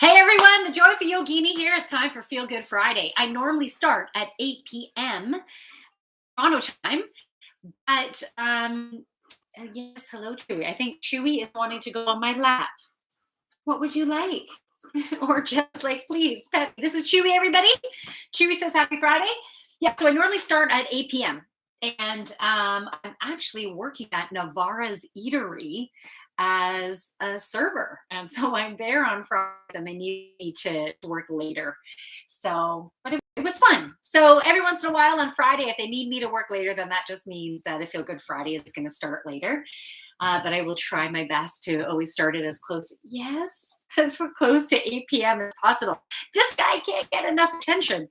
Hey everyone, the Joyful Yogini here. It's time for Feel Good Friday. I normally start at 8 p.m. Toronto time, but yes, hello Chewy. I think Chewy is wanting to go on my lap. What would you like? Or just like, please, pet. This is Chewy, everybody. Chewy says happy Friday. Yeah, so I normally start at 8 p.m. And I'm actually working at Navarra's Eatery as a server. And so I'm there on Fridays and they need me to work later. So, but it was fun. So every once in a while on Friday, if they need me to work later, then that just means that the Feel Good Friday is going to start later. But I will try my best to always start it as close, yes, as close to 8 p.m. as possible. This guy can't get enough attention.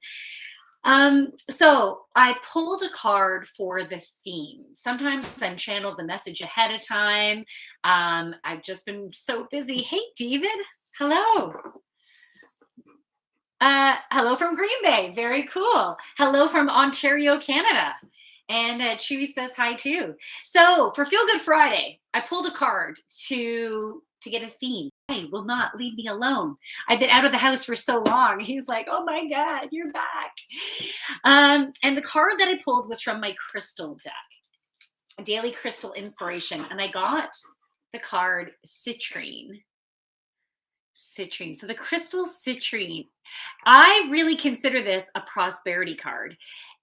So I pulled a card for the theme. Sometimes I'm channeled the message ahead of time. I've just been so busy. Hey, David. Hello. Hello from Green Bay. Very cool. Hello from Ontario, Canada. And Chewy says hi too. So for Feel Good Friday, I pulled a card to get a theme. Hey, will not leave me alone. I've been out of the house for so long. He's like, oh my God, you're back. And the card that I pulled was from my crystal deck, a daily crystal inspiration. And I got the card citrine. Citrine. So the crystal citrine, I really consider this a prosperity card.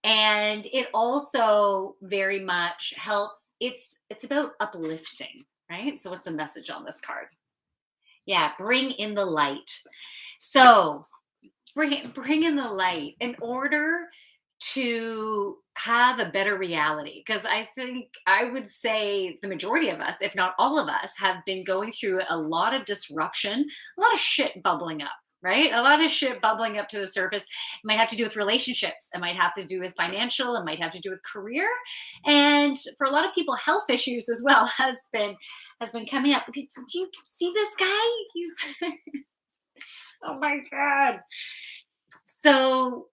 And it also very much helps. It's about uplifting, right? So what's the message on this card? Yeah, bring in the light. So bring in the light in order to have a better reality, because I think I would say the majority of us, if not all of us, have been going through a lot of disruption, a lot of shit bubbling up, right? A lot of shit bubbling up to the surface. It might have to do with relationships, it might have to do with financial, it might have to do with career, and for a lot of people, health issues as well has been coming up. Did you see this guy? He's oh my God. So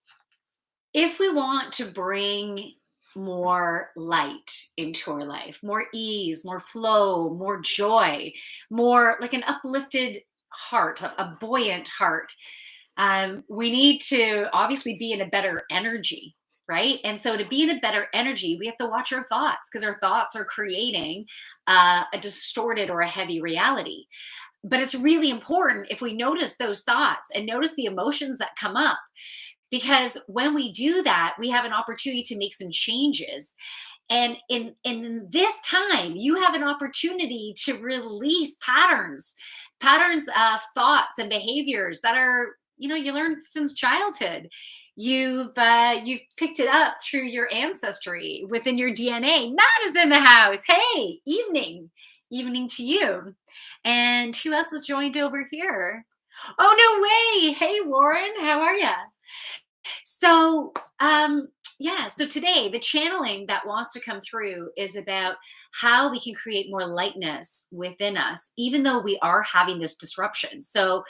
if we want to bring more light into our life, more ease, more flow, more joy, more like an uplifted heart, a buoyant heart, we need to obviously be in a better energy, right? And so to be in a better energy, we have to watch our thoughts, because our thoughts are creating a distorted or a heavy reality. But it's really important if we notice those thoughts and notice the emotions that come up, because when we do that, we have an opportunity to make some changes. And in this time, you have an opportunity to release patterns of thoughts and behaviors that are, you learned since childhood. You've picked it up through your ancestry within your DNA. Matt is in the house. Hey, evening to you. And who else is joined over here? Oh, no way. Hey, Warren, how are you? So, yeah, so today the channeling that wants to come through is about how we can create more lightness within us, even though we are having this disruption. So,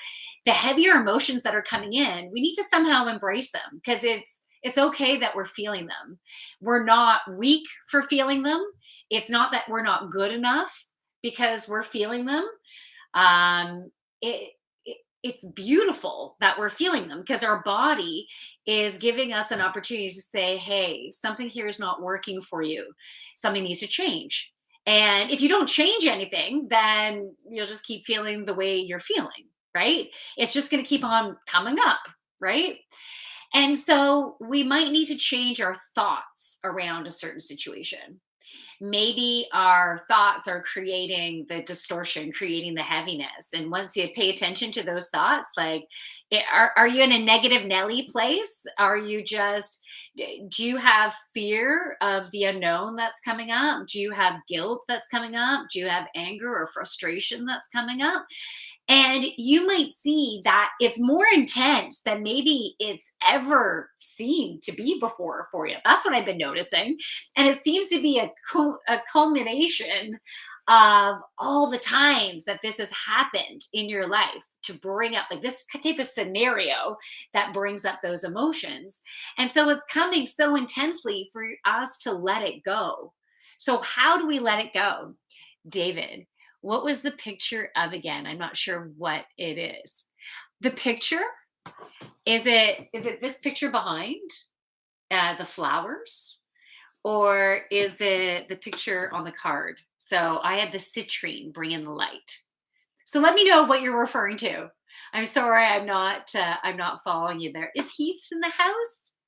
the heavier emotions that are coming in, we need to somehow embrace them, because it's okay that we're feeling them. We're not weak for feeling them. It's not that we're not good enough because we're feeling them. Um, it, it's beautiful that we're feeling them, because our body is giving us an opportunity to say, hey, something here is not working for you. Something needs to change. And if you don't change anything, then you'll just keep feeling the way you're feeling, right? It's just going to keep on coming up, right? And so we might need to change our thoughts around a certain situation. Maybe our thoughts are creating the distortion, creating the heaviness. And once you pay attention to those thoughts, like, are you in a negative Nelly place? Are you just, do you have fear of the unknown that's coming up? Do you have guilt that's coming up? Do you have anger or frustration that's coming up? And you might see that it's more intense than maybe it's ever seemed to be before for you. That's what I've been noticing. And it seems to be a culmination of all the times that this has happened in your life to bring up like this type of scenario that brings up those emotions. And so it's coming so intensely for us to let it go. So, how do we let it go? David, What was the picture of again? I'm not sure what it is. The picture? Is it this picture behind the flowers? Or is it the picture on the card? So I had the citrine bring in the light. So let me know what you're referring to. I'm sorry, I'm not following you there. Is Heath's in the house?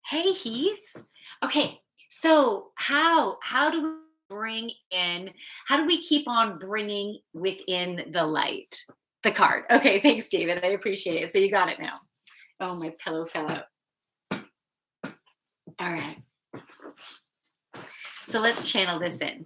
Hey, Heath's. Okay, so how do we bring in? How do we keep on bringing within the light? The card. Okay, thanks, David. I appreciate it. So you got it now. Oh, my pillow fell out. All right. So let's channel this in.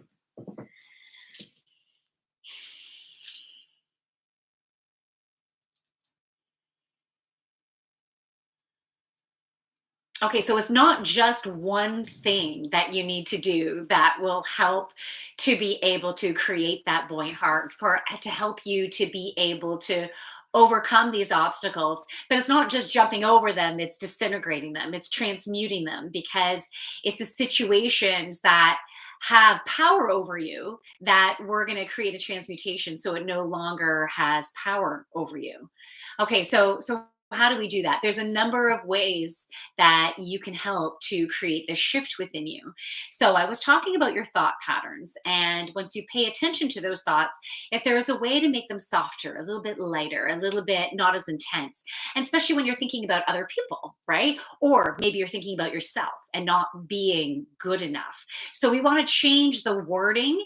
Okay, so it's not just one thing that you need to do that will help to be able to create that buoyant heart for to help you to be able to overcome these obstacles. But it's not just jumping over them, it's disintegrating them, it's transmuting them because it's the situations that have power over you that we're going to create a transmutation so it no longer has power over you. Okay, so how do we do that? There's a number of ways that you can help to create this shift within you. So I was talking about your thought patterns. And once you pay attention to those thoughts, if there is a way to make them softer, a little bit lighter, a little bit not as intense, and especially when you're thinking about other people, right? Or maybe you're thinking about yourself and not being good enough. So we want to change the wording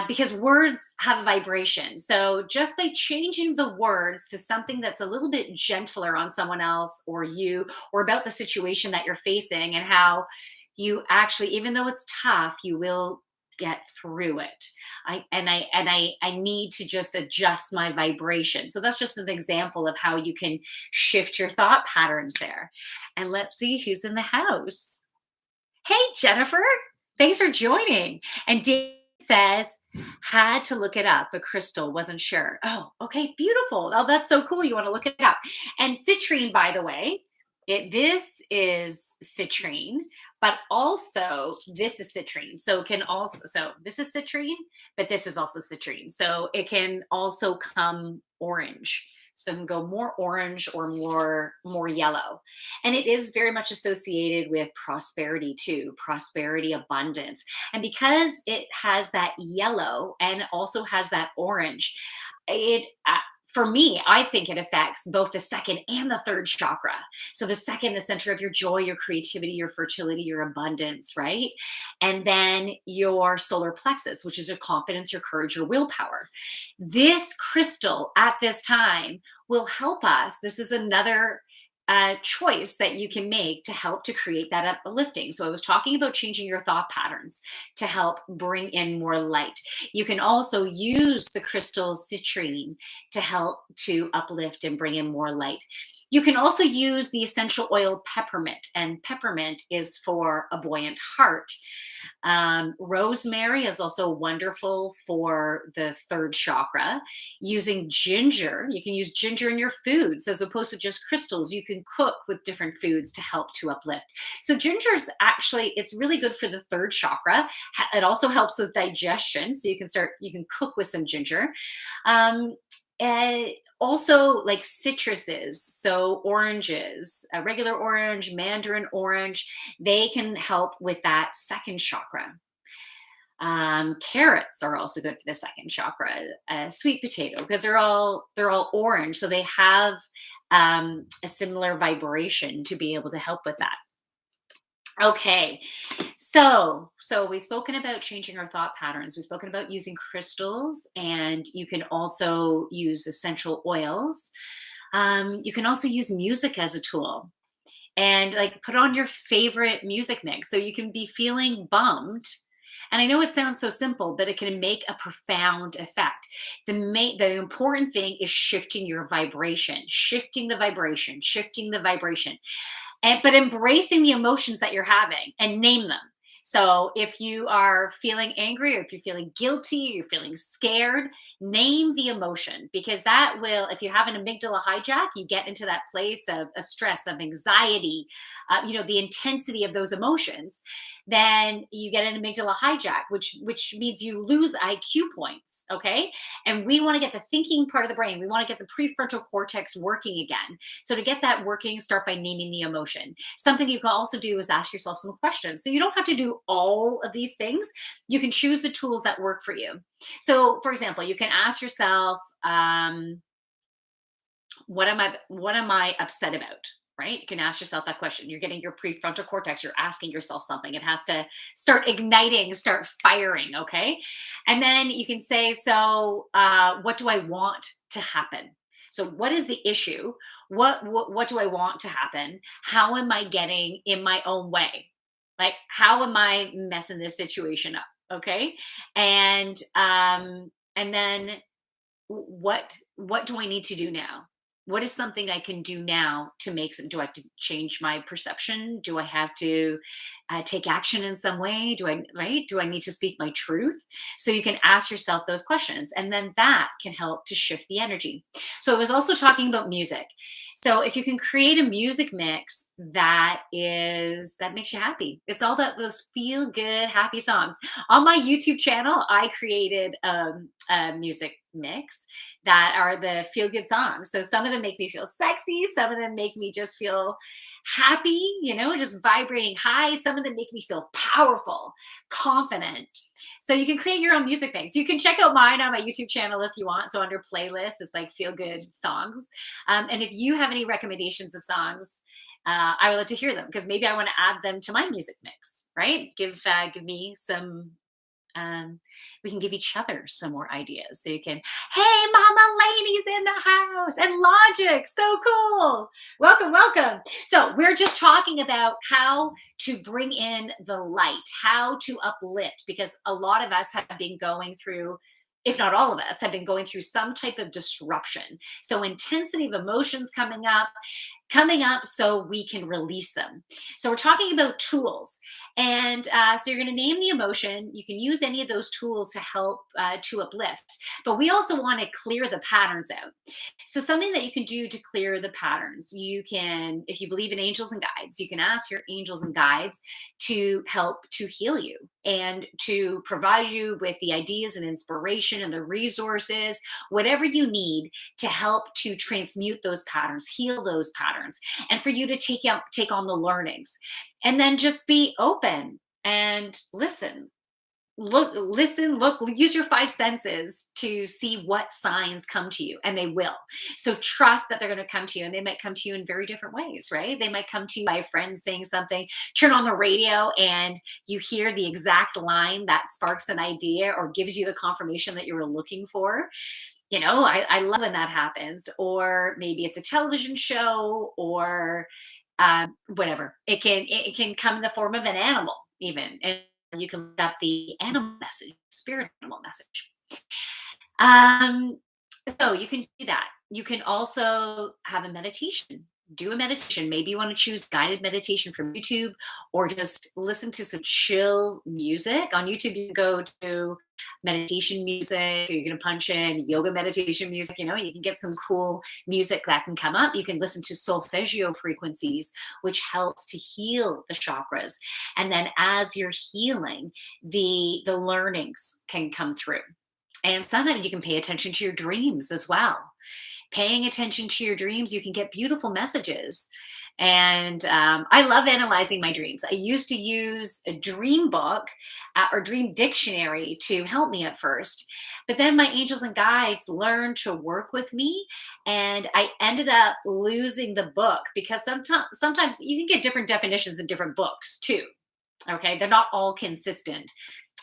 because words have a vibration. So just by changing the words to something that's a little bit gentler on someone else or you, or about the situation that you're facing and how you actually, even though it's tough, you will get through it. I need to just adjust my vibration. So that's just an example of how you can shift your thought patterns there. And let's see who's in the house. Hey, Jennifer. Thanks for joining. And Dave says, had to look it up, but Crystal wasn't sure. Oh, okay, beautiful. Oh, that's so cool. You want to look it up. And citrine, by the way, this is citrine, but also this is citrine. So it can also, so this is citrine, but this is also citrine. So it can also come orange. So it can go more orange or more yellow. And it is very much associated with prosperity too, prosperity, abundance. And because it has that yellow and also has that orange, it for me, I think it affects both the second and the third chakra. So the second, the center of your joy, your creativity, your fertility, your abundance, right? And then your solar plexus, which is your confidence, your courage, your willpower. This crystal at this time will help us. This is another choice that you can make to help to create that uplifting. So I was talking about changing your thought patterns to help bring in more light. You can also use the crystal citrine to help to uplift and bring in more light. You can also use the essential oil peppermint, and peppermint is for a buoyant heart. Rosemary is also wonderful for the third chakra. Using ginger, you can use ginger in your foods as opposed to just crystals. You can cook with different foods to help to uplift. So ginger's actually, it's really good for the third chakra. It also helps with digestion. So you can cook with some ginger. Um, and also like citruses, so oranges, a regular orange, mandarin orange, they can help with that second chakra. Carrots are also good for the second chakra. Sweet potato, because they're all orange, so they have a similar vibration to be able to help with that. Okay, so we've spoken about changing our thought patterns. We've spoken about using crystals, and you can also use essential oils. You can also use music as a tool and like put on your favorite music mix. So you can be feeling bummed. And I know it sounds so simple, but it can make a profound effect. The important thing is shifting your vibration, shifting the vibration, shifting the vibration, but embracing the emotions that you're having and name them. So if you are feeling angry, or if you're feeling guilty, or you're feeling scared, name the emotion, because that will, if you have an amygdala hijack, you get into that place of stress, of anxiety, the intensity of those emotions. then you get an amygdala hijack, which means you lose IQ points. Okay, and we want to get the thinking part of the brain. We want to get the prefrontal cortex working again. So to get that working, start by naming the emotion. Something you can also do is ask yourself some questions. So you don't have to do all of these things. You can choose the tools that work for you. So, for example, you can ask yourself, what am I upset about? Right? You can ask yourself that question. You're getting your prefrontal cortex, you're asking yourself something. It has to start igniting, start firing. Okay. And then you can say, so what do I want to happen? So what is the issue? What do I want to happen? How am I getting in my own way? Like, how am I messing this situation up? Okay. And then what do I need to do now? What is something I can do now to make some? Do I have to change my perception? Do I have to take action in some way? Do I need to speak my truth? So you can ask yourself those questions, and then that can help to shift the energy. So I was also talking about music. So if you can create a music mix that makes you happy, it's all that those feel good, happy songs. On my YouTube channel, I created a music mix that are the feel good songs. So some of them make me feel sexy, some of them make me just feel happy, just vibrating high. Some of them make me feel powerful, confident. So you can create your own music mix. You can check out mine on my YouTube channel if you want. So under playlists, it's like feel good songs. And if you have any recommendations of songs, I would love to hear them because maybe I want to add them to my music mix. Right? Give me some. We can give each other some more ideas. So you can, hey, Mama Lady's in the house and Logic. So cool. Welcome, welcome. So we're just talking about how to bring in the light, how to uplift, because a lot of us have been going through, if not all of us, have been going through some type of disruption. So intensity of emotions coming up so we can release them. So we're talking about tools. And so you're going to name the emotion. You can use any of those tools to help to uplift. But we also want to clear the patterns out. So something that you can do to clear the patterns, you can, if you believe in angels and guides, you can ask your angels and guides to help to heal you and to provide you with the ideas and inspiration and the resources, whatever you need to help to transmute those patterns, heal those patterns, and for you to take on the learnings. And then just be open and look, use your five senses to see what signs come to you, and they will. So trust that they're going to come to you, and they might come to you in very different ways, right? They might come to you by a friend saying something, turn on the radio and you hear the exact line that sparks an idea or gives you the confirmation that you were looking for. I love when that happens. Or maybe it's a television show, or whatever. It can come in the form of an animal, even, and you can look up the animal message, spirit animal message. Um, so you can do that. You can also have a meditation. Do a meditation. Maybe you want to choose guided meditation from YouTube, or just listen to some chill music. On YouTube, you can go to meditation music, or you're going to punch in yoga meditation music. You can get some cool music that can come up. You can listen to solfeggio frequencies, which helps to heal the chakras. And then as you're healing, the learnings can come through. And sometimes you can pay attention to your dreams as well. Paying attention to your dreams, you can get beautiful messages. And I love analyzing my dreams. I used to use a dream book or dream dictionary to help me at first. But then my angels and guides learned to work with me. And I ended up losing the book because sometimes you can get different definitions in different books too. Okay. They're not all consistent.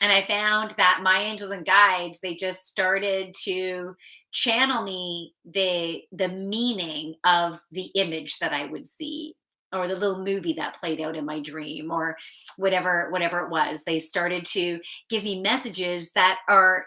And I found that my angels and guides, they just started to channel me the meaning of the image that I would see, or the little movie that played out in my dream, or whatever it was. They started to give me messages that are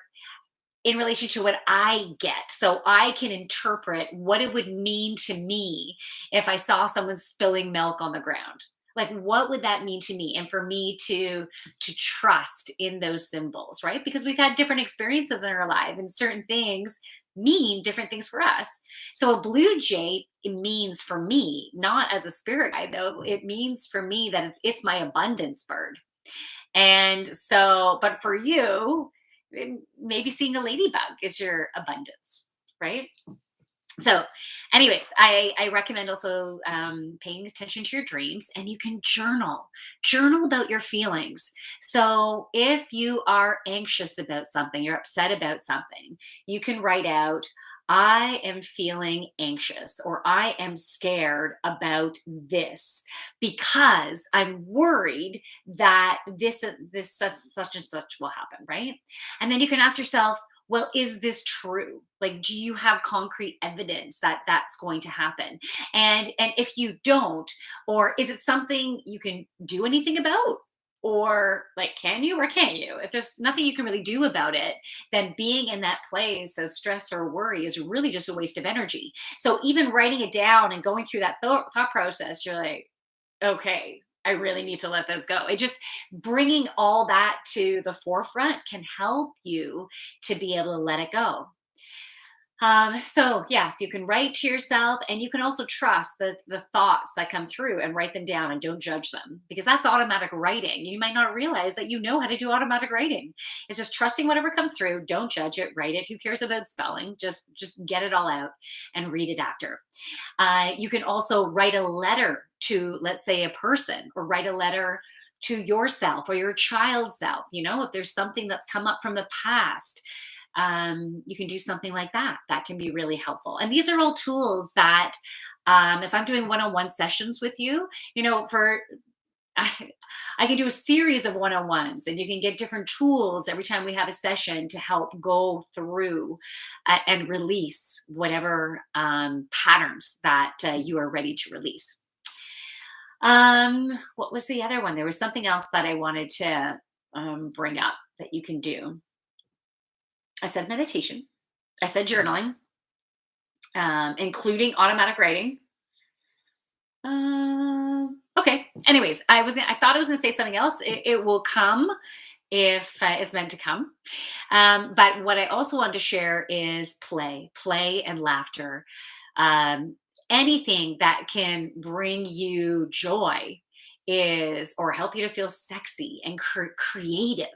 in relation to what I get. So I can interpret what it would mean to me if I saw someone spilling milk on the ground. Like, what would that mean to me? And for me to trust in those symbols, right? Because we've had different experiences in our life, and certain things mean different things for us. So a blue jay, it means for me, not as a spirit guide though, it means for me that it's my abundance bird. And so, but for you, maybe seeing a ladybug is your abundance, right? So, anyways, I recommend also paying attention to your dreams, and you can journal about your feelings. So if you are anxious about something, you're upset about something, you can write out, I am feeling anxious, or I am scared about this because I'm worried that this such and such will happen, right? And then you can ask yourself, well, is this true? Like, do you have concrete evidence that that's going to happen? And if you don't, or is it something you can do anything about? Or like, can you or can't you? If there's nothing you can really do about it, then being in that place of stress or worry is really just a waste of energy. So even writing it down and going through that thought process, you're like, okay, I really need to let this go. It just bringing all that to the forefront can help you to be able to let it go. So yes, you can write to yourself, and you can also trust the thoughts that come through and write them down and don't judge them, because that's automatic writing. You might not realize that you know how to do automatic writing. It's just trusting whatever comes through. Don't judge it. Write it. Who cares about spelling? Just get it all out and read it after. You can also write a letter to, let's say, a person, or write a letter to yourself or your child self. You know, if there's something that's come up from the past, you can do something like that. That can be really helpful. And these are all tools that, if I'm doing one-on-one sessions with you, you know, for I can do a series of one-on-ones, and you can get different tools every time we have a session to help go through and release whatever patterns that you are ready to release. What was the other one? There was something else that I wanted to bring up that you can do. I said meditation. I said journaling, including automatic writing. Okay. Anyways, I thought I was gonna say something else. It will come if it's meant to come. But what I also wanted to share is play and laughter. Um, Anything that can bring you joy is, or help you to feel sexy and creative.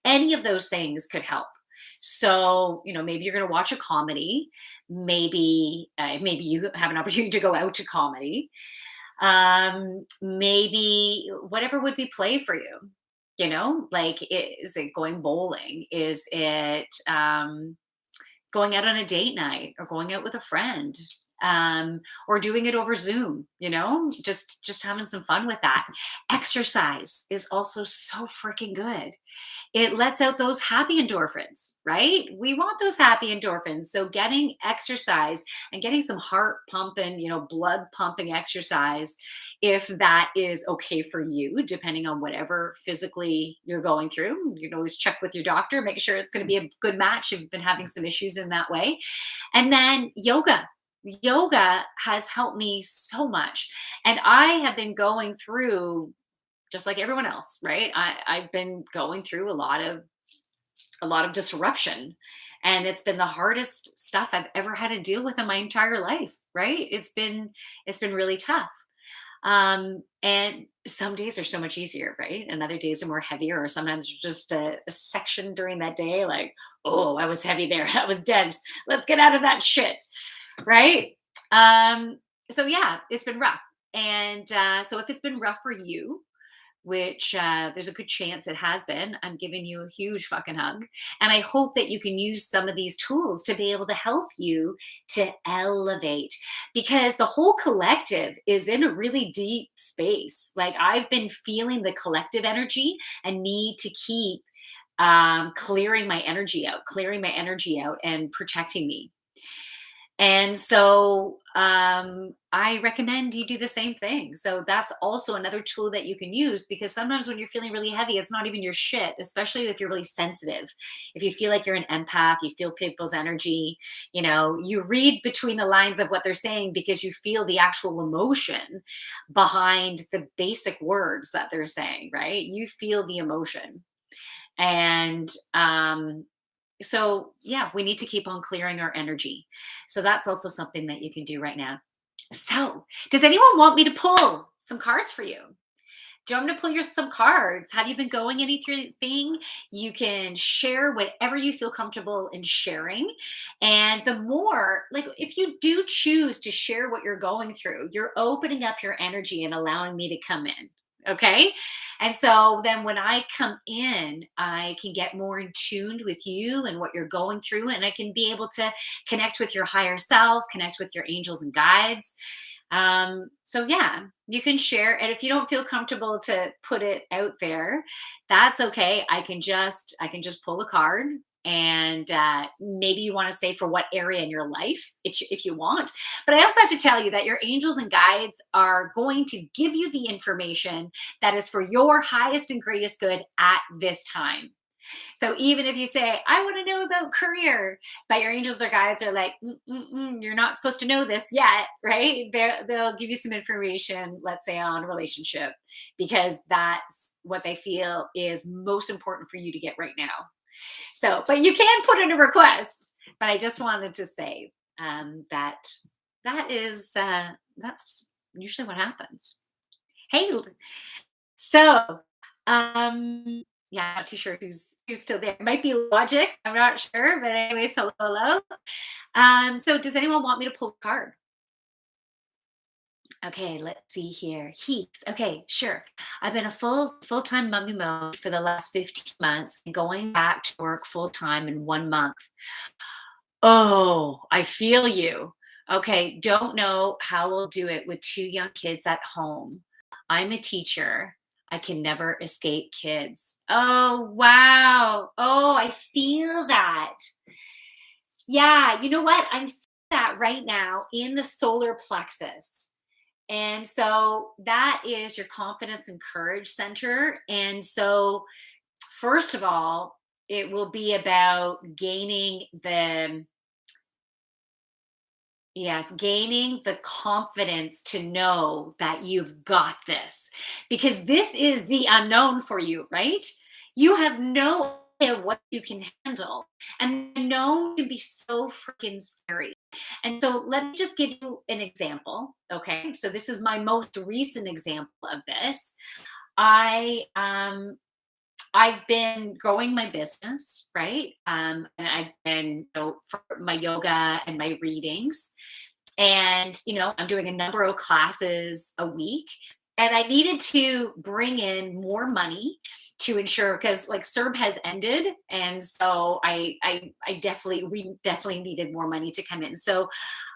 Any of those things could help. So, you know, maybe you're going to watch a comedy. Maybe you have an opportunity to go out to comedy. Maybe whatever would be play for you. You know, like, is it going bowling? Is it going out on a date night, or going out with a friend, or doing it over Zoom? You know, just having some fun with that. Exercise is also so freaking good. It lets out those happy endorphins, right? We want those happy endorphins. So getting exercise and getting some heart pumping, you know, blood pumping exercise, if that is okay for you, depending on whatever physically you're going through, you can always check with your doctor, make sure it's going to be a good match if you've been having some issues in that way. And then yoga. Yoga has helped me so much. And I have been going through, just like everyone else, right? I've been going through a lot of disruption, and it's been the hardest stuff I've ever had to deal with in my entire life, right? It's been really tough. And some days are so much easier, right? And other days are more heavier, or sometimes just a section during that day, like, oh, I was heavy there. That was dense. Let's get out of that shit, right? So yeah, it's been rough. And so if it's been rough for you, which there's a good chance it has been, I'm giving you a huge fucking hug. And I hope that you can use some of these tools to be able to help you to elevate, because the whole collective is in a really deep space. Like, I've been feeling the collective energy and need to keep clearing my energy out and protecting me. And so I recommend you do the same thing. So that's also another tool that you can use, because sometimes when you're feeling really heavy, it's not even your shit, especially if you're really sensitive. If you feel like you're an empath, you feel people's energy, you know, you read between the lines of what they're saying, because you feel the actual emotion behind the basic words that they're saying, right? You feel the emotion. And so yeah, we need to keep on clearing our energy. So that's also something that you can do right now. So does anyone want me to pull some cards for you? Do you want me to pull you some cards? Have you been going anything? You can share whatever you feel comfortable in sharing. And the more, like, if you do choose to share what you're going through, you're opening up your energy and allowing me to come in. Okay. And so then when I come in, I can get more in tuned with you and what you're going through. And I can be able to connect with your higher self, connect with your angels and guides. So yeah, you can share. And if you don't feel comfortable to put it out there, that's okay. I can just pull a card, and maybe you want to say for what area in your life, if you want. But I also have to tell you that your angels and guides are going to give you the information that is for your highest and greatest good at this time. So even if you say, I want to know about career, but your angels or guides are like, you're not supposed to know this yet, right? They'll give you some information, let's say on a relationship, because that's what they feel is most important for you to get right now. So, but you can put in a request. But I just wanted to say that that's usually what happens. Hey, so, yeah, I'm not too sure who's still there. It might be Logic. I'm not sure, but anyways, hello, hello. So does anyone want me to pull a card? Okay, let's see here. Heaps. Okay, sure. I've been a full-time mummy mode for the last 15 months and going back to work full time in 1 month. Oh, I feel you. Okay, don't know how we'll do it with two young kids at home. I'm a teacher. I can never escape kids. Oh, wow. Oh, I feel that. Yeah, you know what? I'm feeling that right now in the solar plexus. And so that is your confidence and courage center. And so, first of all, it will be about gaining the Yes, gaining the confidence to know that you've got this, because this is the unknown for you, right? You have no idea what you can handle, and the known can be so freaking scary. And so let me just give you an example. Okay. So this is my most recent example of this. I I've been growing my business, right? And I've been, for my yoga and my readings, and I'm doing a number of classes a week, and I needed to bring in more money to ensure, because like serb has ended, and so I definitely we definitely needed more money to come in. So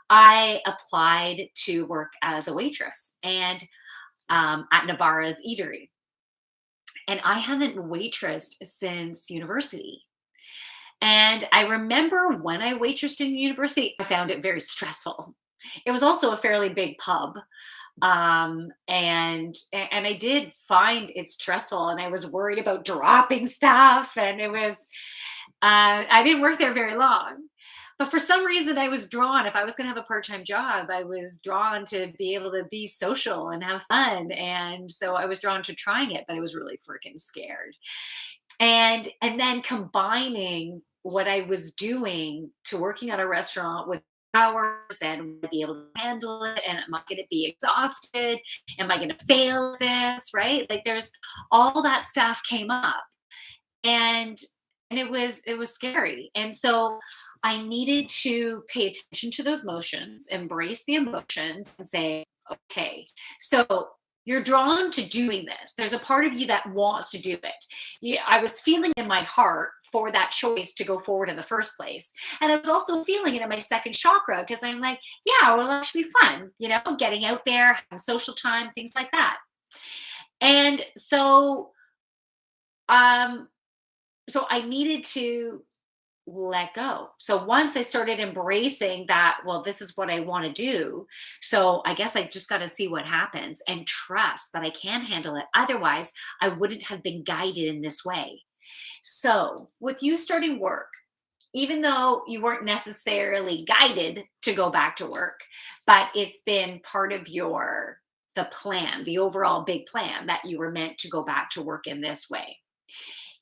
I applied to work as a waitress, and at Navarra's eatery, and I haven't waitressed since university. And I remember when I waitressed in university, I found it very stressful. It was also a fairly big pub, and I did find it stressful, and I was worried about dropping stuff, and it was I didn't work there very long. But for some reason, I was drawn. If I was going to have a part-time job, I was drawn to be able to be social and have fun, and so I was drawn to trying it. But I was really freaking scared. And then combining what I was doing to working at a restaurant with hours, and would I be able to handle it, and am I going to be exhausted, am I going to fail at this, right? Like there's all that stuff came up, and it was scary. And so I needed to pay attention to those emotions, embrace the emotions, and say, okay, so you're drawn to doing this. There's a part of you that wants to do it. Yeah, I was feeling in my heart for that choice to go forward in the first place. And I was also feeling it in my second chakra, because I'm like, yeah, well, that should be fun, getting out there, having social time, things like that. And um, so I needed to let go. So once I started embracing that, well, this is what I want to do. So I guess I just got to see what happens and trust that I can handle it. Otherwise, I wouldn't have been guided in this way. So with you starting work, even though you weren't necessarily guided to go back to work, but it's been part of the plan, the overall big plan, that you were meant to go back to work in this way.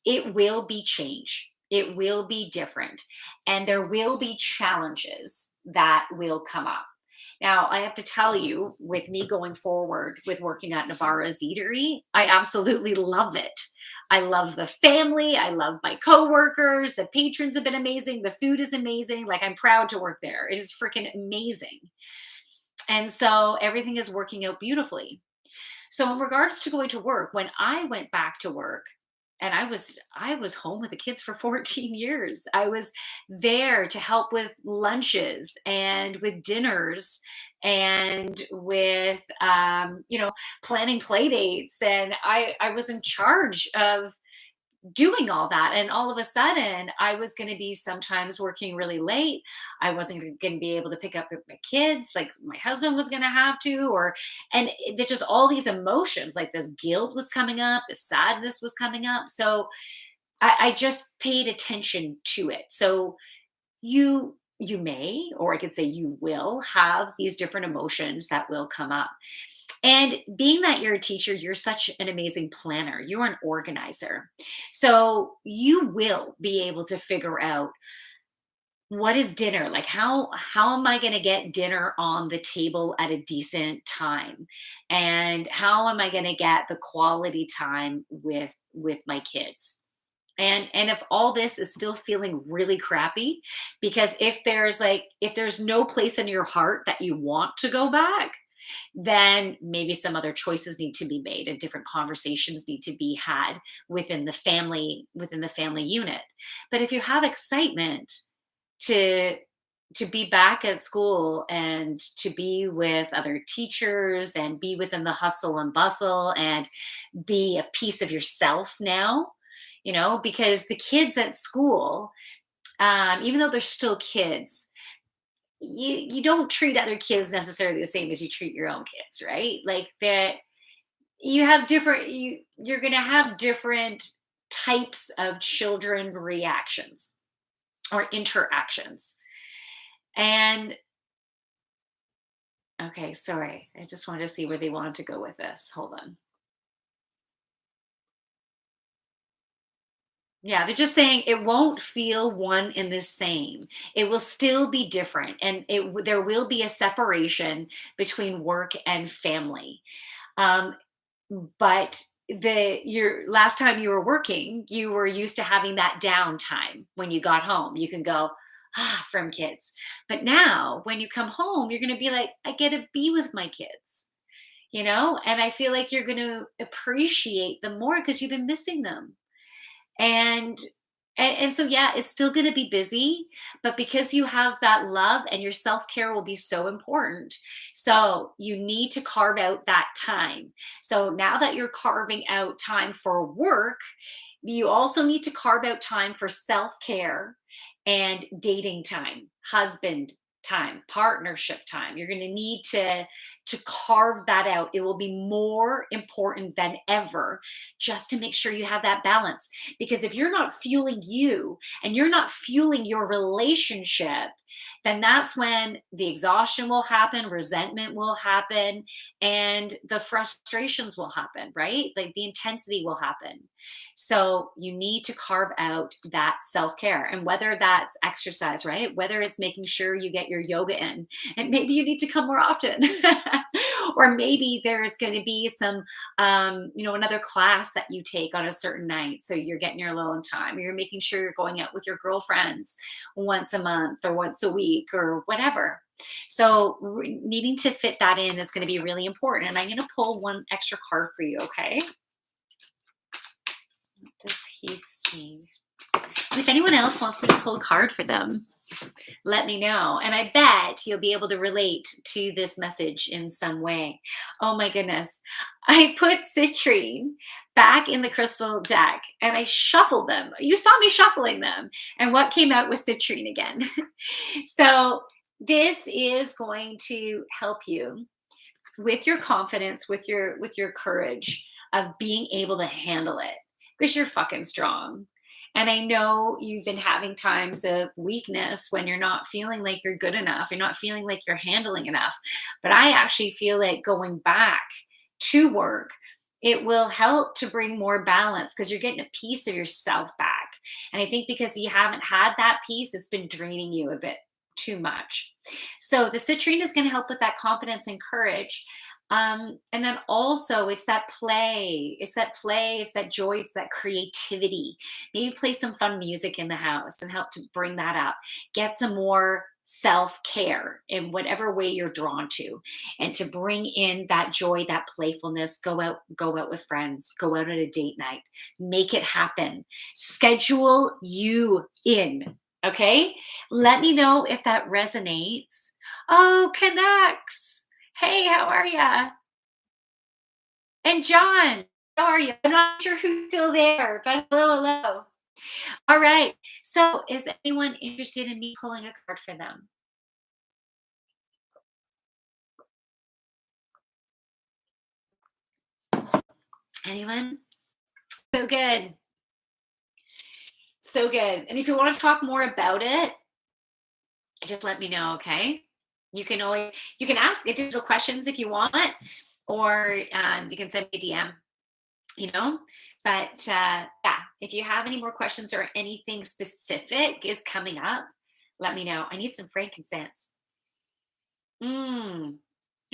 It will be change. It will be different. And there will be challenges that will come up. Now, I have to tell you, with me going forward with working at Navarra's Eatery, I absolutely love it. I love the family. I love my coworkers. The patrons have been amazing. The food is amazing. Like, I'm proud to work there. It is freaking amazing. And so everything is working out beautifully. So in regards to going to work, when I went back to work, and I was home with the kids for 14 years. I was there to help with lunches and with dinners and with planning play dates, and I was in charge of doing all that. And all of a sudden, I was going to be sometimes working really late. I wasn't going to be able to pick up with my kids like my husband was going to have to, there's just all these emotions, like this guilt was coming up, this sadness was coming up. So I just paid attention to it. So you may, or I could say you will have these different emotions that will come up. And being that you're a teacher, you're such an amazing planner. You're an organizer. So you will be able to figure out what is dinner? Like how am I going to get dinner on the table at a decent time? And how am I going to get the quality time with my kids? And if all this is still feeling really crappy, because if there's no place in your heart that you want to go back, then maybe some other choices need to be made and different conversations need to be had within the family unit. But if you have excitement to to be back at school and to be with other teachers and be within the hustle and bustle and be a piece of yourself now, because the kids at school, even though they're still kids, you don't treat other kids necessarily the same as you treat your own kids, right? Like that, you're going to have different types of children reactions or interactions. And okay, sorry, I just wanted to see where they wanted to go with this. Hold on. Yeah, they're just saying it won't feel one and the same. It will still be different, and there will be a separation between work and family. Um, but your last time you were working, you were used to having that downtime when you got home. You can go from kids, but now when you come home, you're going to be like, I get to be with my kids, and I feel like you're going to appreciate them more because you've been missing them. And and, and so yeah, it's still going to be busy, but because you have that love, and your self-care will be so important, so you need to carve out that time. So now that you're carving out time for work, you also need to carve out time for self-care and dating time, husband time, partnership time. You're going to need to carve that out. It will be more important than ever, just to make sure you have that balance. Because if you're not fueling you and you're not fueling your relationship, then that's when the exhaustion will happen, resentment will happen, and the frustrations will happen, right? Like the intensity will happen. So you need to carve out that self care. And whether that's exercise, right? Whether it's making sure you get your yoga in, and maybe you need to come more often. Or maybe there's going to be another class that you take on a certain night. So you're getting your alone time. You're making sure you're going out with your girlfriends once a month or once a week or whatever. So needing to fit that in is going to be really important. And I'm going to pull one extra card for you, okay? What does Heath's mean? And if anyone else wants me to pull a card for them, let me know. And I bet you'll be able to relate to this message in some way. Oh my goodness. I put citrine back in the crystal deck and I shuffled them. You saw me shuffling them. And what came out was citrine again. So this is going to help you with your confidence, with your courage of being able to handle it, because you're fucking strong. And I know you've been having times of weakness when you're not feeling like you're good enough, you're not feeling like you're handling enough. But I actually feel like going back to work, it will help to bring more balance because you're getting a piece of yourself back. And I think because you haven't had that piece, it's been draining you a bit too much. So the citrine is going to help with that confidence and courage. And then also it's that play, it's that joy, it's that creativity. Maybe play some fun music in the house and help to bring that up. Get some more self-care in whatever way you're drawn to, and to bring in that joy, that playfulness. Go out with friends, go out on a date night, make it happen, schedule you in. Okay, let me know if that resonates. Oh, connects. Hey, how are ya? And John, how are you? I'm not sure who's still there, but hello, hello. All right. So, is anyone interested in me pulling a card for them? Anyone? So good. So good. And if you want to talk more about it, just let me know, okay? You can ask additional questions if you want, or you can send me a DM, you know. But yeah, if you have any more questions or anything specific is coming up, let me know. I need some frankincense. Mm,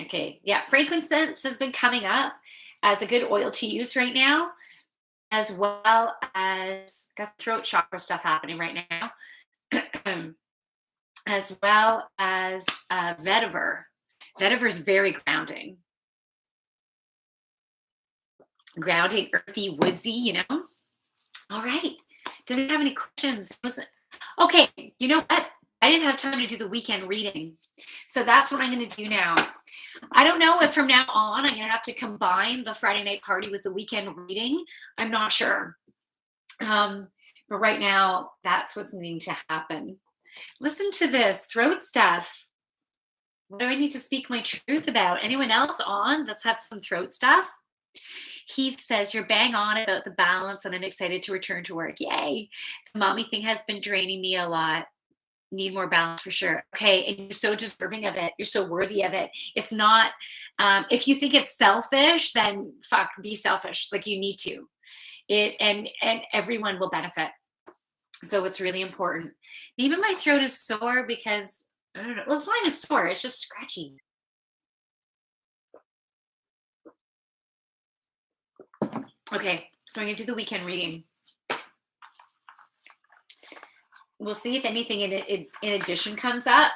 okay, yeah, frankincense has been coming up as a good oil to use right now, as well as got throat chakra stuff happening right now. As well as vetiver. Vetiver is very grounding, earthy, woodsy. All right. Do they have any questions? Okay. You know what? I didn't have time to do the weekend reading, so that's what I'm going to do now. I don't know if from now on I'm going to have to combine the Friday night party with the weekend reading. I'm not sure. But right now, that's what's needing to happen. Listen to this throat stuff. What do I need to speak my truth about? Anyone else on that's had some throat stuff? Heath says, you're bang on about the balance, and I'm excited to return to work. Yay. The mommy thing has been draining me a lot. Need more balance for sure. Okay. And you're so deserving of it. You're so worthy of it. It's not, if you think it's selfish, then fuck, be selfish. Like you need to. And everyone will benefit. So it's really important. Maybe my throat is sore because I don't know. Well, it's not even sore. It's just scratchy. Okay, so I'm gonna do the weekend reading. We'll see if anything in addition comes up,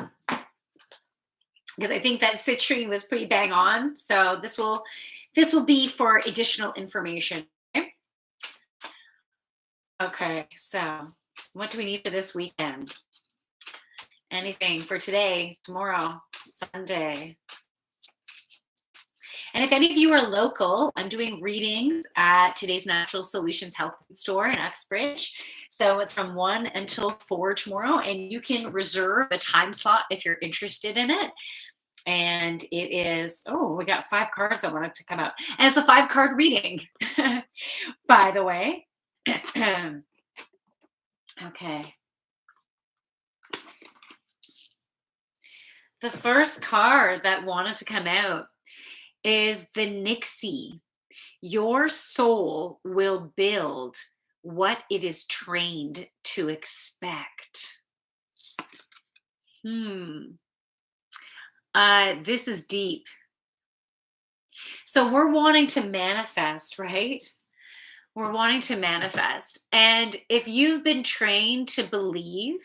because I think that citrine was pretty bang on. So this will be for additional information. Okay, so what do we need for this weekend? Anything for today, tomorrow, Sunday? And if any of you are local, I'm doing readings at today's Natural Solutions Health Food Store in Uxbridge. So it's from 1 until 4 tomorrow, and you can reserve a time slot if you're interested in it. And it is, oh, we got 5 cards that wanted to come out. And it's a 5-card reading, by the way. Okay. The first card that wanted to come out is the Nixie. Your soul will build what it is trained to expect. This is deep. So we're wanting to manifest, right? We're wanting to manifest. And if you've been trained to believe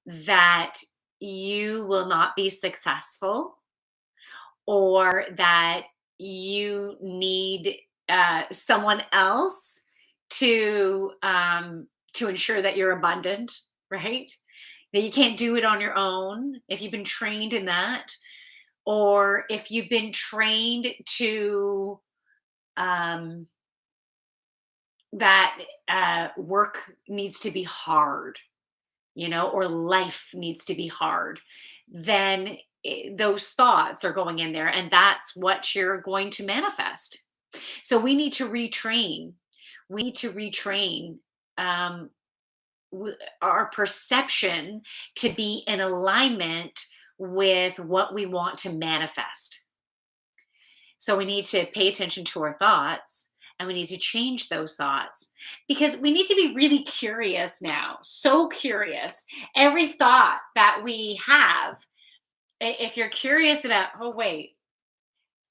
that you will not be successful, or that you need someone else to ensure that you're abundant, right? That you can't do it on your own. If you've been trained in that, or if you've been trained to that work needs to be hard, or life needs to be hard, then those thoughts are going in there, and that's what you're going to manifest. So we need to retrain. We need to retrain our perception to be in alignment with what we want to manifest. So we need to pay attention to our thoughts and we need to change those thoughts because we need to be really curious now. So curious. Every thought that we have, if you're curious about, oh, wait,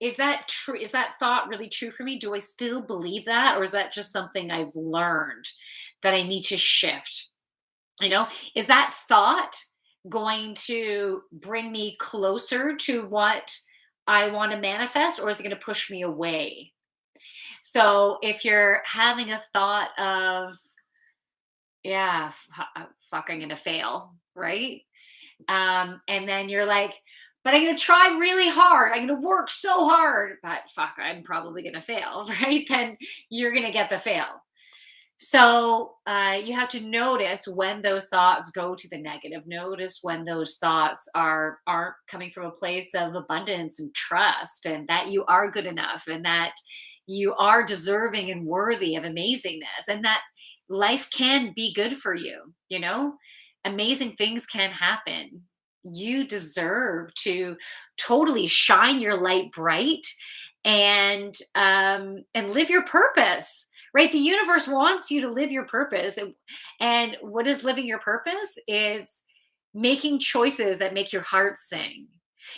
is that true? Is that thought really true for me? Do I still believe that? Or is that just something I've learned that I need to shift? You know, is that thought going to bring me closer to what I want to manifest, or is it going to push me away? So if you're having a thought of, yeah, fuck, I'm going to fail, right? And then you're like, but I'm going to try really hard. I'm going to work so hard, but fuck, I'm probably going to fail, right? Then you're going to get the fail. So you have to notice when those thoughts go to the negative. Notice when those thoughts aren't coming from a place of abundance and trust, and that you are good enough, and that you are deserving and worthy of amazingness, and that life can be good for you. You know, amazing things can happen. You deserve to totally shine your light bright and live your purpose, right? The universe wants you to live your purpose. And what is living your purpose? It's making choices that make your heart sing.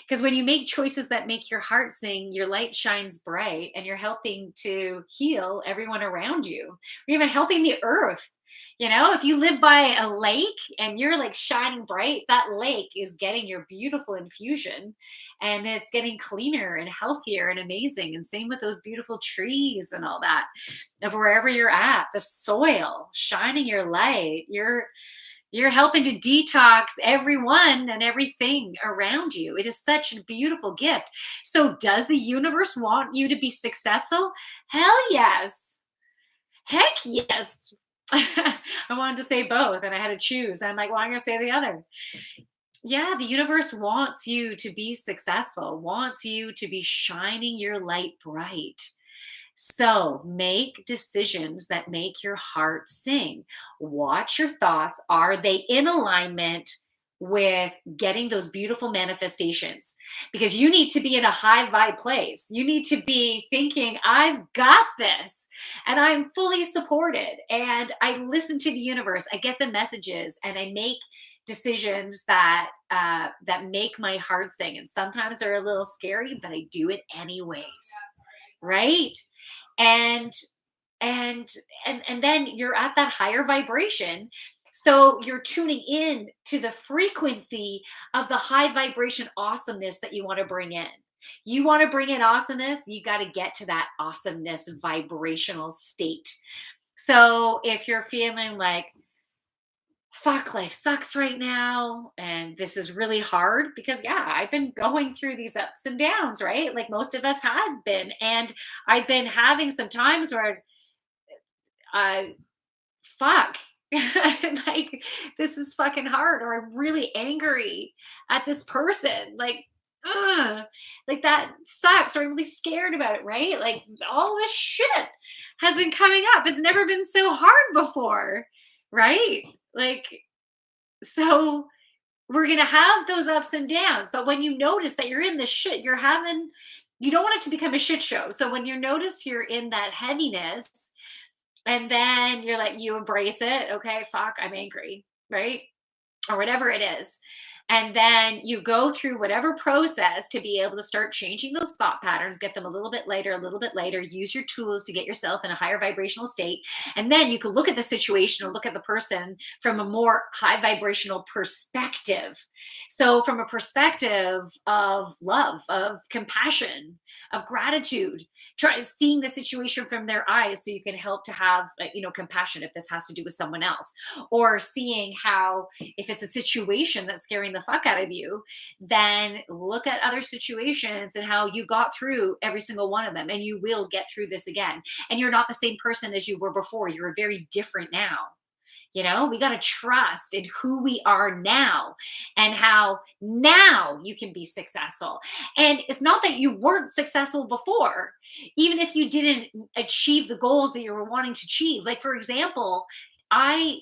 Because when you make choices that make your heart sing, your light shines bright and you're helping to heal everyone around you. You're even helping the earth. You know, if you live by a lake and you're like shining bright, that lake is getting your beautiful infusion and it's getting cleaner and healthier and amazing. And same with those beautiful trees and all that of wherever you're at, the soil, shining your light. You're helping to detox everyone and everything around you. It is such a beautiful gift. So does the universe want you to be successful? Hell yes. Heck yes. I wanted to say both and I had to choose. And I'm like, well, I'm going to say the other. Yeah, the universe wants you to be successful, wants you to be shining your light bright. So make decisions that make your heart sing. Watch your thoughts. Are they in alignment with getting those beautiful manifestations? Because you need to be in a high vibe place. You need to be thinking, I've got this and I'm fully supported. And I listen to the universe. I get the messages and I make decisions that make my heart sing. And sometimes they're a little scary, but I do it anyways. Right? and and and then you're at that higher vibration, so you're tuning in to the frequency of the high vibration awesomeness that you want to bring in. You want to bring in awesomeness, you got to get to that awesomeness vibrational state. So if you're feeling like, fuck, life sucks right now and this is really hard, because yeah, I've been going through these ups and downs, right? Like most of us has been, and I've been having some times where I fuck like this is fucking hard, or I'm really angry at this person, uh, like that sucks, or I'm really scared about it, right? Like all this shit has been coming up, it's never been so hard before, right? Like, so we're going to have those ups and downs. But when you notice that you're in this shit, you don't want it to become a shit show. So when you notice you're in that heaviness and then you're like, you embrace it. Okay, fuck, I'm angry, right? Or whatever it is. And then you go through whatever process to be able to start changing those thought patterns, get them a little bit later, use your tools to get yourself in a higher vibrational state. And then you can look at the situation or look at the person from a more high vibrational perspective. So, from a perspective of love, of compassion, of gratitude, try seeing the situation from their eyes so you can help to have compassion if this has to do with someone else, or seeing how, if it's a situation that's scaring the fuck out of you, then look at other situations and how you got through every single one of them, and you will get through this again. And you're not the same person as you were before. You're very different now. We got to trust in who we are now and how now you can be successful. And it's not that you weren't successful before, even if you didn't achieve the goals that you were wanting to achieve. Like, for example, I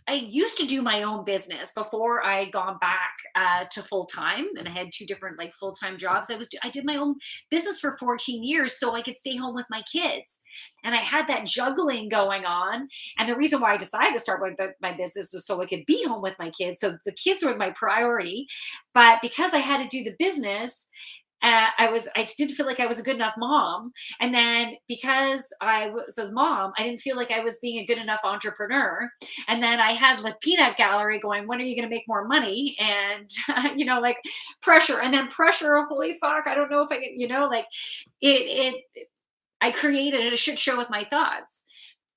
I used to do my own business before I gone back to full time, and I had two different like full time jobs. I did my own business for 14 years so I could stay home with my kids, and I had that juggling going on. And the reason why I decided to start my business was so I could be home with my kids. So the kids were my priority, but because I had to do the business. I didn't feel like I was a good enough mom, and then because I was a mom, I didn't feel like I was being a good enough entrepreneur. And then I had the peanut gallery going, when are you going to make more money? And, like pressure and then pressure. Holy fuck. I don't know if I can, like I created a shit show with my thoughts.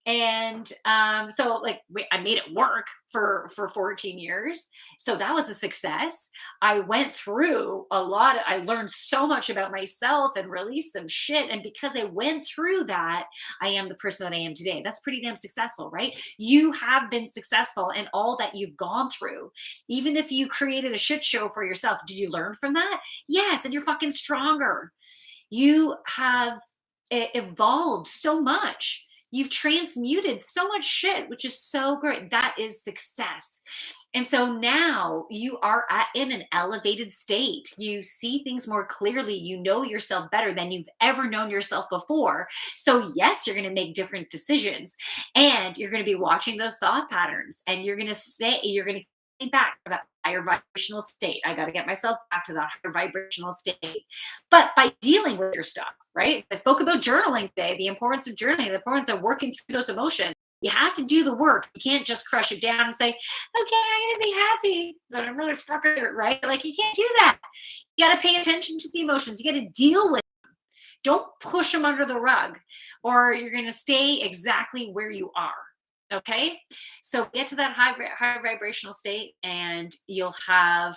And so like I made it work for 14 years. So that was a success. I went through a lot. I learned so much about myself and released some shit. And because I went through that, I am the person that I am today. That's pretty damn successful, right? You have been successful in all that you've gone through. Even if you created a shit show for yourself, did you learn from that? Yes. And you're fucking stronger. You have evolved so much. You've transmuted so much shit, which is so great. That is success. And so now you are in an elevated state. You see things more clearly. You know yourself better than you've ever known yourself before. So, yes, you're going to make different decisions, and you're going to be watching those thought patterns, and you're going to get back to that higher vibrational state. I got to get myself back to that higher vibrational state. But by dealing with your stuff, right? I spoke about journaling today, the importance of journaling, the importance of working through those emotions. You have to do the work. You can't just crush it down and say, okay, I'm going to be happy, but I'm really fucking hurt, right? Like, you can't do that. You got to pay attention to the emotions. You got to deal with them. Don't push them under the rug, or you're going to stay exactly where you are. Okay. So get to that high vibrational state, and you'll have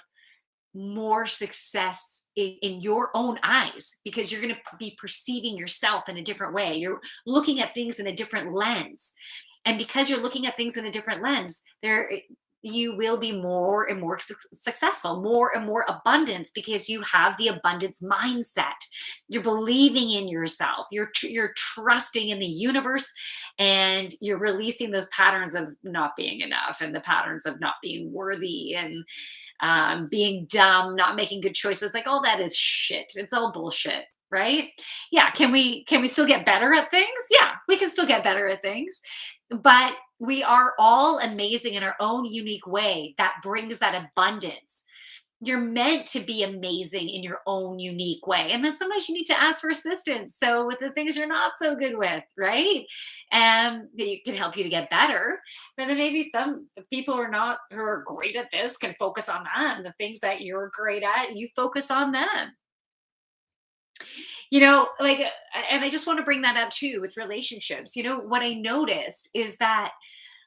more success in your own eyes, because you're going to be perceiving yourself in a different way. You're looking at things in a different lens. And because you're looking at things in a different lens, you will be more and more successful, more and more abundance, because you have the abundance mindset. You're believing in yourself. You're trusting in the universe, and you're releasing those patterns of not being enough, and the patterns of not being worthy, and being dumb, not making good choices. Like, all that is shit. It's all bullshit, right? Yeah. Can we still get better at things? Yeah, we can still get better at things, but we are all amazing in our own unique way. That brings that abundance. You're meant to be amazing in your own unique way. And then sometimes you need to ask for assistance. So with the things you're not so good with, right? And it can help you to get better. But then maybe some people who are great at this can focus on that. And the things that you're great at, you focus on them. Like, and I just want to bring that up too with relationships. What I noticed is that,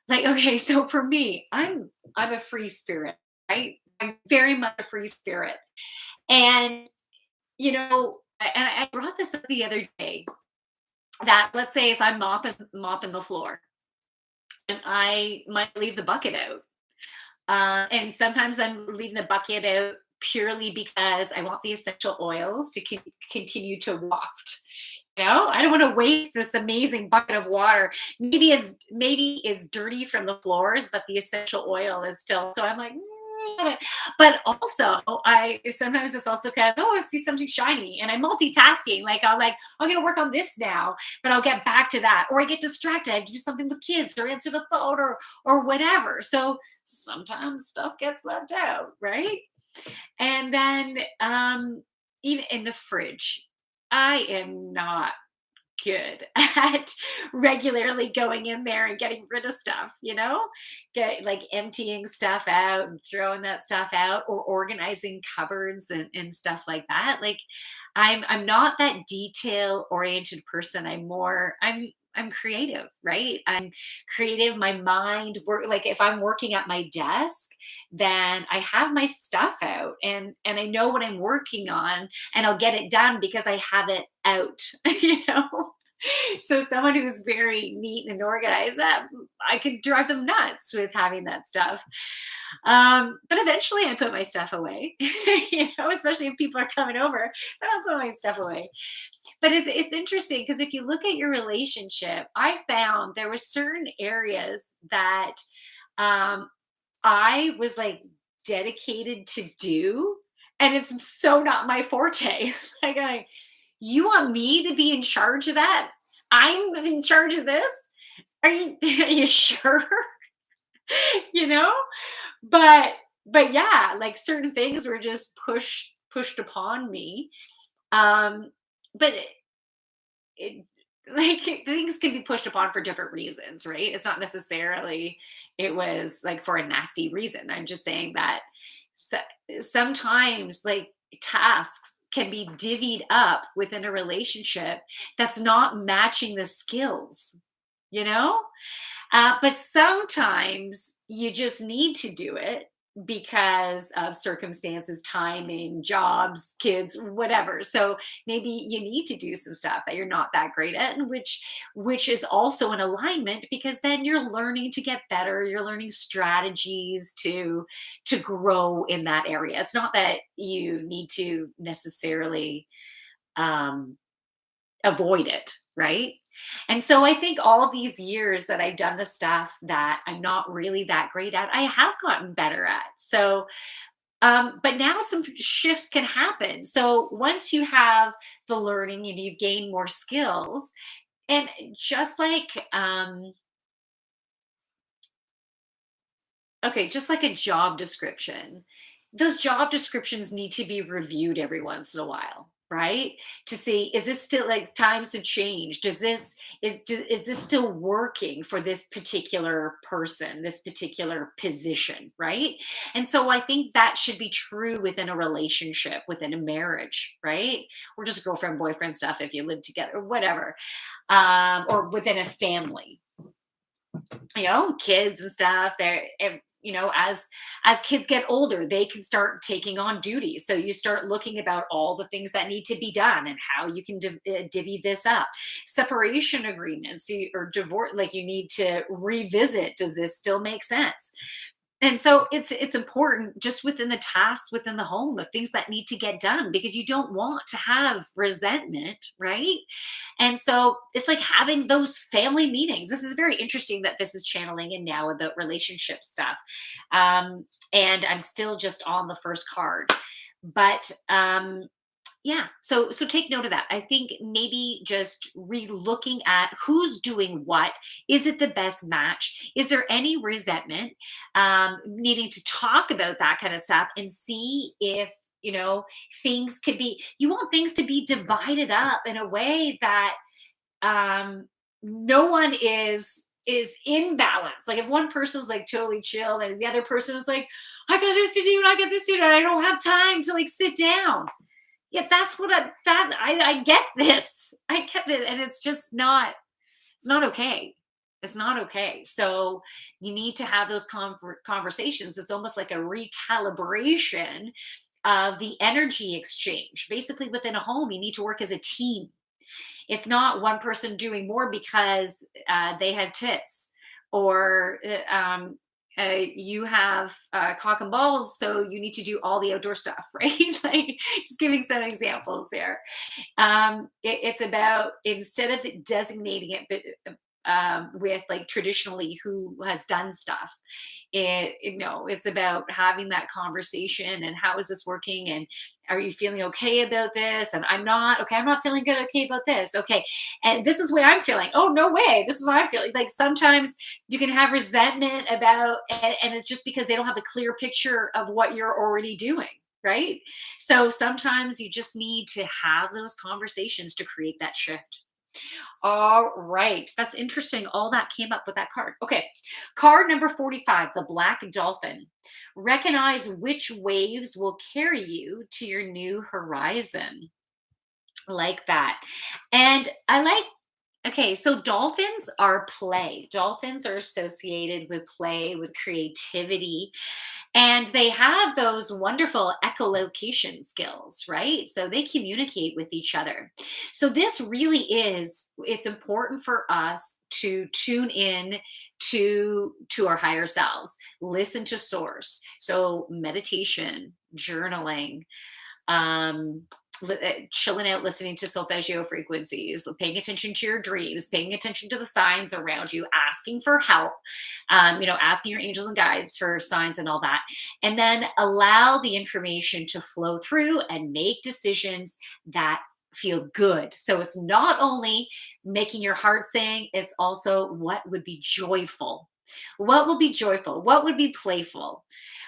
like, okay, so for me, I'm a free spirit, right? I'm very much a free spirit. And, I brought this up the other day, that let's say if I'm mopping the floor, and I might leave the bucket out. And sometimes I'm leaving the bucket out purely because I want the essential oils to continue to waft. I don't want to waste this amazing bucket of water. Maybe it's dirty from the floors, but the essential oil is still. So I'm like, but also I sometimes it's also because, I see something shiny, and I'm multitasking. Like, I'm gonna work on this now, but I'll get back to that, or I get distracted. I have to do something with kids, or answer the phone, or whatever. So sometimes stuff gets left out, right? And then even in the fridge, I am not good at regularly going in there and getting rid of stuff, get like emptying stuff out and throwing that stuff out, or organizing cupboards and stuff like that. Like, I'm not that detail oriented person. I'm creative, right? I'm creative. My mind work. Like, if I'm working at my desk, then I have my stuff out, and I know what I'm working on, and I'll get it done because I have it out, So someone who's very neat and organized, that I could drive them nuts with having that stuff. But eventually I put my stuff away, especially if people are coming over, then I'll put my stuff away. But it's interesting, because if you look at your relationship, I found there were certain areas that um, I was like dedicated to do, and it's so not my forte. Like, you want me to be in charge of that? I'm in charge of this? Are you are you sure? You know? But yeah, like certain things were just pushed upon me. Um, but it, like things can be pushed upon for different reasons, right? It's not necessarily it was like for a nasty reason. I'm just saying that so, sometimes like tasks can be divvied up within a relationship that's not matching the skills, you know? But sometimes you just need to do it because of circumstances, timing, jobs, kids, whatever. So maybe you need to do some stuff that you're not that great at, and which is also in alignment because then you're learning to get better. You're learning strategies to grow in that area. It's not that you need to necessarily um, avoid it, right? And so I think all these years that I've done the stuff that I'm not really that great at, I have gotten better at. So, but now some shifts can happen. So once you have the learning and you've gained more skills, and just like, okay, just like a job description, those job descriptions need to be reviewed every once in a while, right? To see, is this still like times have changed? Is this still working for this particular person, this particular position, right? And so I think that should be true within a relationship, within a marriage, right? Or just girlfriend, boyfriend stuff if you live together, whatever, or within a family, kids and stuff. As kids get older, they can start taking on duties, so you start looking about all the things that need to be done and how you can divvy this up. Separation agreements, or divorce, like you need to revisit, does this still make sense? And so it's important just within the tasks within the home of things that need to get done, because you don't want to have resentment, right? And so it's like having those family meetings. This is very interesting that this is channeling in now about relationship stuff. And I'm still just on the first card. But yeah, so take note of that. I think maybe just re-looking at who's doing what. Is it the best match? Is there any resentment? Needing to talk about that kind of stuff and see if things could be. You want things to be divided up in a way that um, no one is in balance. Like if one person's like totally chill and the other person is like, I got this to do and I got this to do and I don't have time to like sit down. Yeah, that's what I get this. I get it, and it's just not. It's not okay. It's not okay. So you need to have those conversations. It's almost like a recalibration of the energy exchange. Basically, within a home, you need to work as a team. It's not one person doing more because they have tits, or you have cock and balls, so you need to do all the outdoor stuff, right? Like, just giving some examples there. It's about, instead of designating it, but with like traditionally who has done stuff, no, it's about having that conversation and how is this working, and are you feeling okay about this? And I'm not okay. I'm not feeling good. Okay about this. Okay, and this is the way I'm feeling. Oh no way. This is what I'm feeling. Like sometimes you can have resentment about, and it's just because they don't have a clear picture of what you're already doing. Right. So sometimes you just need to have those conversations to create that shift. All right. That's interesting. All that came up with that card. Okay. Card number 45, the Black Dolphin. Recognize which waves will carry you to your new horizon. Like that. And I like, okay, so dolphins are play. Dolphins are associated with play, with creativity, and they have those wonderful echolocation skills, right? So they communicate with each other. So this really is, it's important for us to tune in to our higher selves, listen to source. So meditation, journaling, um, chilling out, listening to solfeggio frequencies, paying attention to your dreams, paying attention to the signs around you, asking for help, asking your angels and guides for signs and all that. And then allow the information to flow through and make decisions that feel good. So it's not only making your heart sing, it's also what would be joyful. What will be joyful? What would be playful?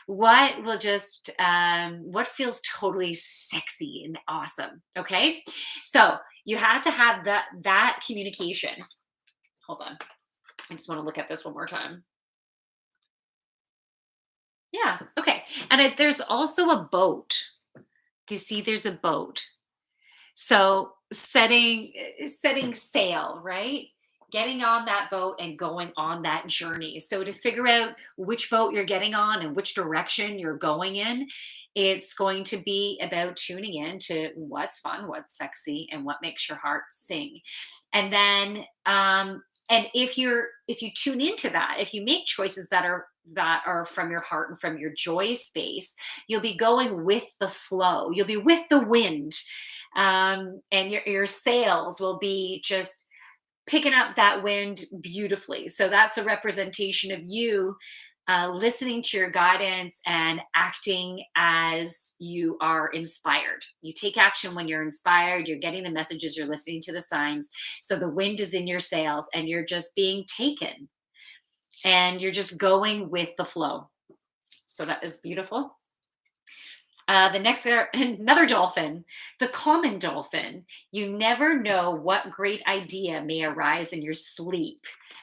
What will just what feels totally sexy and awesome? Okay, so you have to have that communication. Hold on, I just want to look at this one more time. Yeah, okay. And there's also a boat. Do you see there's a boat? So setting sail, right? Getting on that boat and going on that journey. So to figure out which boat you're getting on and which direction you're going in, it's going to be about tuning in to what's fun, what's sexy, and what makes your heart sing. And then and if you tune into that, if you make choices that are from your heart and from your joy space, you'll be going with the flow. You'll be with the wind, and your sails will be just picking up that wind beautifully. So that's a representation of you listening to your guidance and acting as you are inspired. You take action when you're inspired, you're getting the messages, you're listening to the signs. So the wind is in your sails and you're just being taken and you're just going with the flow. So that is beautiful. The next, another dolphin, the common dolphin. You never know what great idea may arise in your sleep.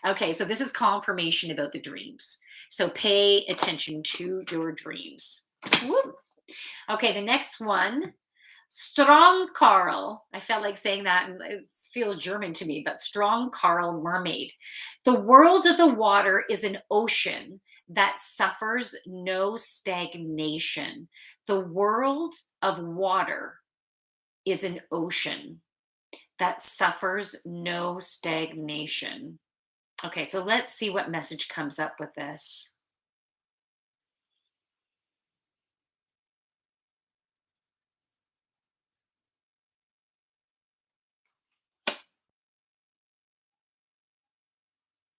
Okay, so this is confirmation about the dreams. So pay attention to your dreams. Woo. Okay, the next one, strong Carl. I felt like saying that, and it feels German to me, but strong Carl mermaid. The world of the water is an ocean that suffers no stagnation. The world of water is an ocean that suffers no stagnation. Okay, so let's see what message comes up with this.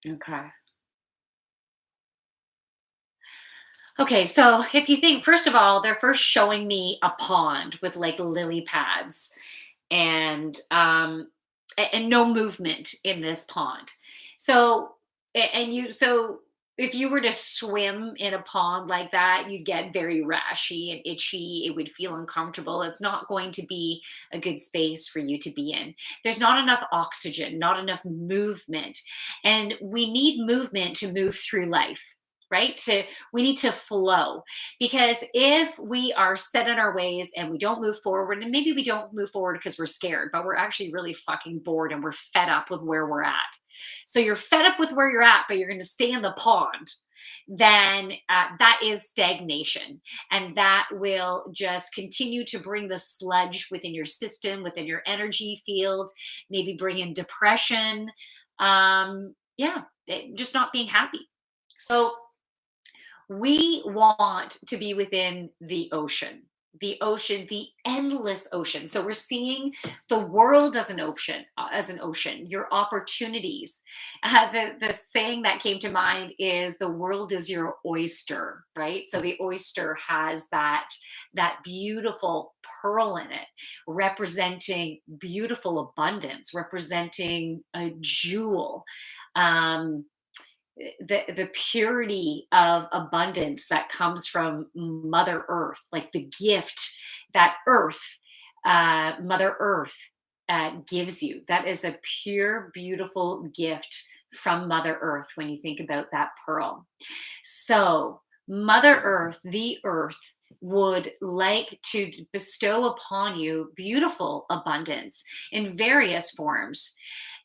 Okay. Okay, so if you think, first of all, they're first showing me a pond with like lily pads and and no movement in this pond. So so if you were to swim in a pond like that, you'd get very rashy and itchy. It would feel uncomfortable. It's not going to be a good space for you to be in. There's not enough oxygen, not enough movement. And we need movement to move through life, right? We need to flow, because if we are set in our ways and we don't move forward, and maybe we don't move forward because we're scared, but we're actually really fucking bored and we're fed up with where we're at. So you're fed up with where you're at, but you're going to stay in the pond. Then that is stagnation, and that will just continue to bring the sludge within your system, within your energy field, maybe bring in depression. Yeah, just not being happy. So we want to be within the ocean, the endless ocean. So we're seeing the world as an ocean, your opportunities. The saying that came to mind is the world is your oyster, right? So the oyster has that beautiful pearl in it, representing beautiful abundance, representing a jewel. Um, the purity of abundance that comes from Mother Earth, like the gift that Mother Earth gives you. That is a pure, beautiful gift from Mother Earth when you think about that pearl. So Mother Earth, the earth, would like to bestow upon you beautiful abundance in various forms.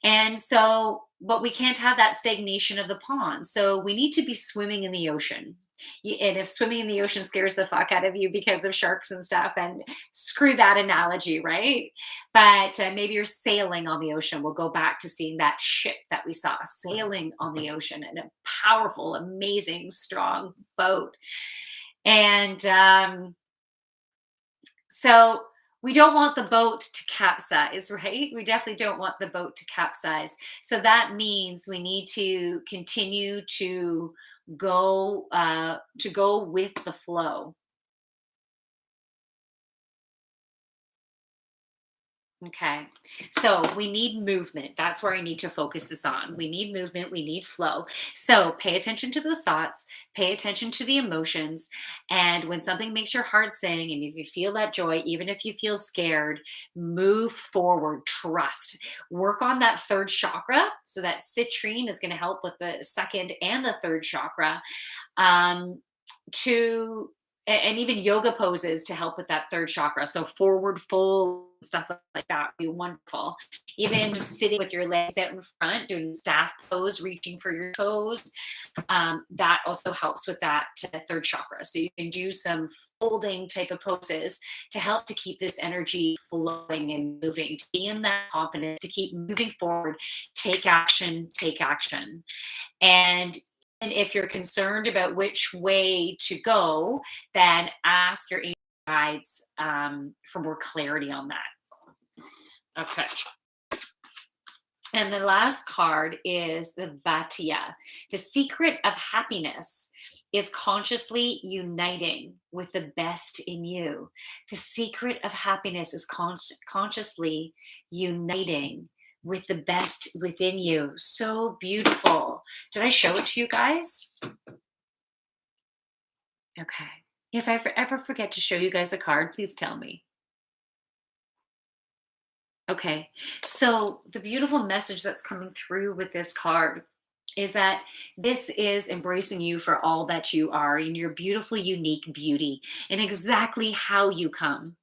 And so, but we can't have that stagnation of the pond. So we need to be swimming in the ocean. And if swimming in the ocean scares the fuck out of you because of sharks and stuff, then screw that analogy, right? But maybe you're sailing on the ocean. We'll go back to seeing that ship that we saw sailing on the ocean in a powerful, amazing, strong boat. And so We don't want the boat to capsize, right? We definitely don't want the boat to capsize. So that means we need to continue to go with the flow. Okay. So we need movement. That's where I need to focus this on. We need movement. We need flow. So pay attention to those thoughts, pay attention to the emotions. And when something makes your heart sing, and if you feel that joy, even if you feel scared, move forward, trust. Work on that third chakra. So that citrine is going to help with the second and the third chakra. Um, to and even yoga poses to help with that third chakra. So forward fold, stuff like that would be wonderful. Even just sitting with your legs out in front, doing staff pose, reaching for your toes, that also helps with that third chakra. So you can do some folding type of poses to help to keep this energy flowing and moving, to be in that confidence, to keep moving forward. Take action, take action. And if you're concerned about which way to go, then ask your angel guides for more clarity on that. Okay. And the last card is the Vatia. The secret of happiness is consciously uniting with the best in you. The secret of happiness is consciously uniting with the best within you. So beautiful. Did I show it to you guys? Okay. If I ever forget to show you guys a card, please tell me. Okay. So the beautiful message that's coming through with this card is that this is embracing you for all that you are in your beautiful, unique beauty and exactly how you come.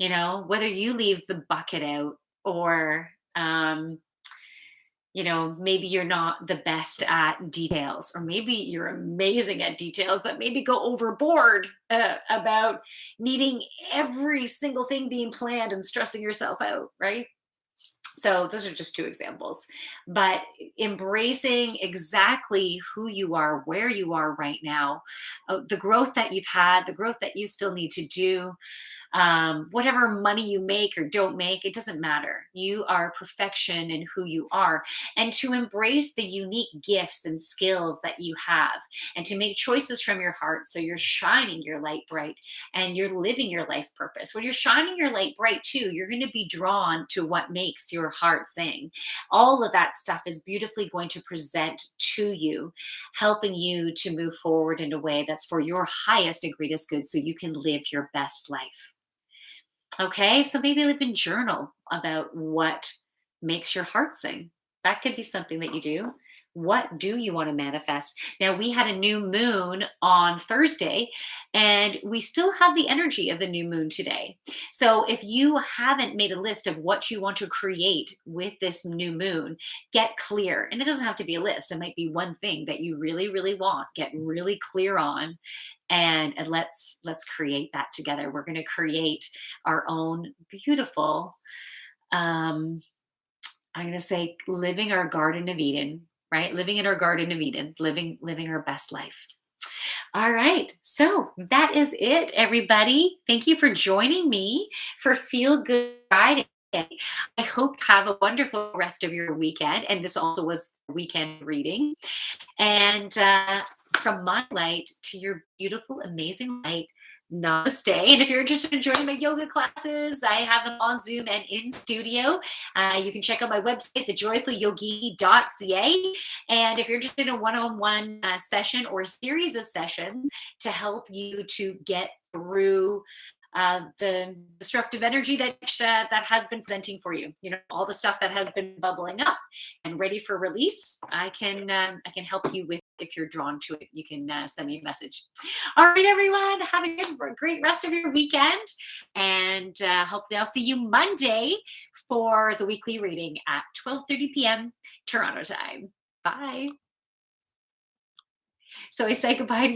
Whether you leave the bucket out or, maybe you're not the best at details, or maybe you're amazing at details, but maybe go overboard about needing every single thing being planned and stressing yourself out, right? So those are just two examples. But embracing exactly who you are, where you are right now, the growth that you've had, the growth that you still need to do, whatever money you make or don't make, it doesn't matter. You are perfection in who you are. And to embrace the unique gifts and skills that you have, and to make choices from your heart so you're shining your light bright and you're living your life purpose. When you're shining your light bright too, you're going to be drawn to what makes your heart sing. All of that stuff is beautifully going to present to you, helping you to move forward in a way that's for your highest and greatest good so you can live your best life. Okay, so maybe even journal about what makes your heart sing. That could be something that you do. What do you want to manifest? Now, we had a new moon on Thursday, and we still have the energy of the new moon today. So, if you haven't made a list of what you want to create with this new moon, get clear. And it doesn't have to be a list, it might be one thing that you really, really want. Get really clear on, and let's create that together. We're going to create our own beautiful, um I'm going to say, living our garden of Eden, right? Living in our garden of Eden, living our best life. All right, so that is it, everybody. Thank you for joining me for Feel Good Friday. I hope you have a wonderful rest of your weekend, and this also was weekend reading. And from my light to your beautiful, amazing light, namaste. And if you're interested in joining my yoga classes, I have them on Zoom and in studio. You can check out my website, thejoyfulyogini.ca. And if you're interested in a one-on-one session or a series of sessions to help you to get through the destructive energy that has been presenting for you, all the stuff that has been bubbling up and ready for release, I can help you with. If you're drawn to it, you can send me a message. All right, everyone, have a great rest of your weekend, and hopefully I'll see you Monday for the weekly reading at 12:30 p.m. Toronto time. Bye. So I say goodbye to